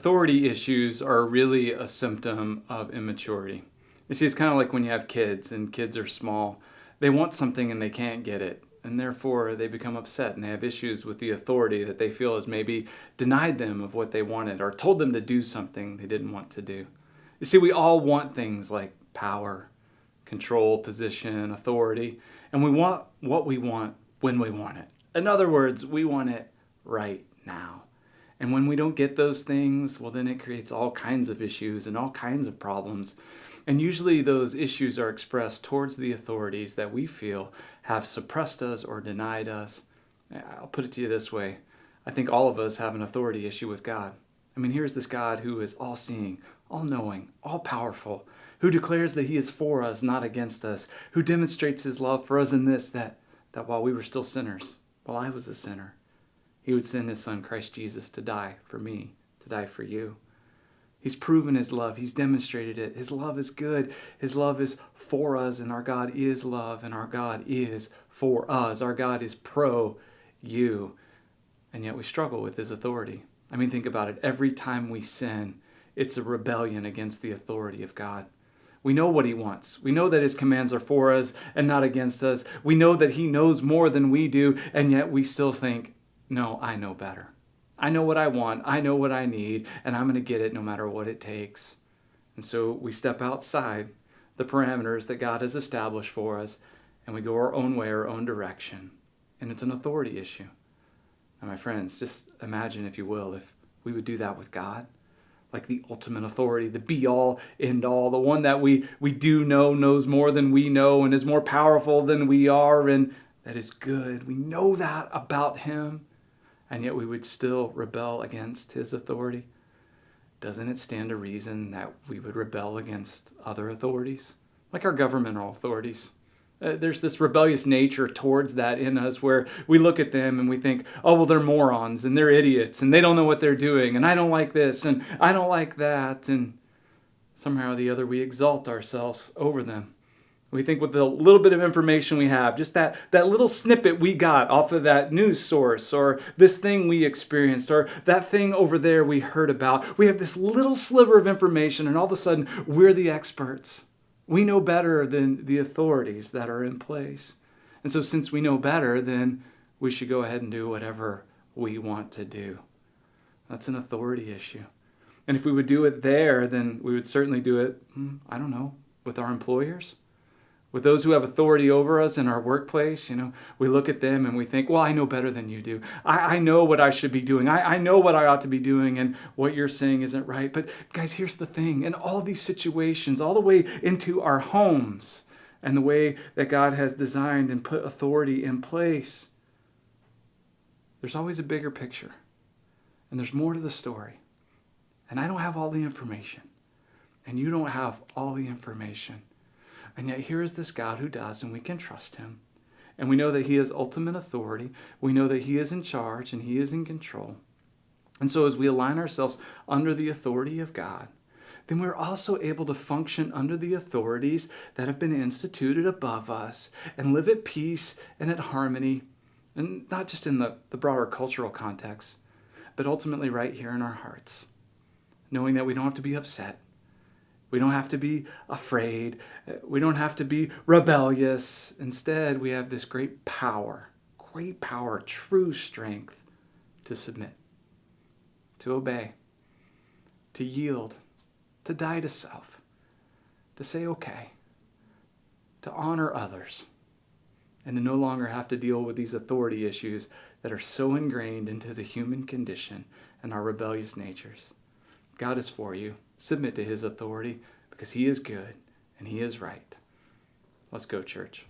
authority issues are really a symptom of immaturity. You see, it's kind of like when you have kids and kids are small. They want something and they can't get it, and therefore they become upset and they have issues with the authority that they feel has maybe denied them of what they wanted or told them to do something they didn't want to do. You see, we all want things like power, control, position, authority, and we want what we want when we want it. In other words, we want it right now. And when we don't get those things, well, then it creates all kinds of issues and all kinds of problems. And usually those issues are expressed towards the authorities that we feel have suppressed us or denied us. I'll put it to you this way. I think all of us have an authority issue with God. I mean, here's this God who is all-seeing, all-knowing, all-powerful, who declares that he is for us, not against us, who demonstrates his love for us in this, that while we were still sinners, while I was a sinner, he would send his son, Christ Jesus, to die for me, to die for you. He's proven his love. He's demonstrated it. His love is good. His love is for us, and our God is love, and our God is for us. Our God is pro you. And yet we struggle with his authority. I mean, think about it. Every time we sin, it's a rebellion against the authority of God. We know what he wants. We know that his commands are for us and not against us. We know that he knows more than we do, and yet we still think, no, I know better. I know what I want, I know what I need, and I'm going to get it no matter what it takes. And so we step outside the parameters that God has established for us, and we go our own way, our own direction. And it's an authority issue. And my friends, just imagine, if you will, if we would do that with God, like the ultimate authority, the be-all, end-all, the one that we do know, knows more than we know, and is more powerful than we are, and that is good. We know that about him. And yet we would still rebel against his authority. Doesn't it stand to reason that we would rebel against other authorities, like our governmental authorities? There's this rebellious nature towards that in us where we look at them and we think, oh, well, they're morons and they're idiots and they don't know what they're doing and I don't like this and I don't like that. And somehow or the other we exalt ourselves over them. We think with the little bit of information we have, just that little snippet we got off of that news source, or this thing we experienced, or that thing over there we heard about. We have this little sliver of information, and all of a sudden, we're the experts. We know better than the authorities that are in place. And so since we know better, then we should go ahead and do whatever we want to do. That's an authority issue. And if we would do it there, then we would certainly do it, I don't know, with our employers. With those who have authority over us in our workplace, we look at them and we think, well, I know better than you do. I know what I should be doing. I know what I ought to be doing, and what you're saying isn't right. But guys, here's the thing. In all these situations, all the way into our homes and the way that God has designed and put authority in place, there's always a bigger picture. And there's more to the story. And I don't have all the information. And you don't have all the information. And yet here is this God who does, and we can trust him. And we know that he has ultimate authority. We know that he is in charge and he is in control. And so as we align ourselves under the authority of God, then we're also able to function under the authorities that have been instituted above us and live at peace and at harmony, and not just in the broader cultural context, but ultimately right here in our hearts, knowing that we don't have to be upset. We don't have to be afraid. We don't have to be rebellious. Instead, we have this great power, true strength to submit, to obey, to yield, to die to self, to say okay, to honor others, and to no longer have to deal with these authority issues that are so ingrained into the human condition and our rebellious natures. God is for you. Submit to his authority because he is good and he is right. Let's go, church.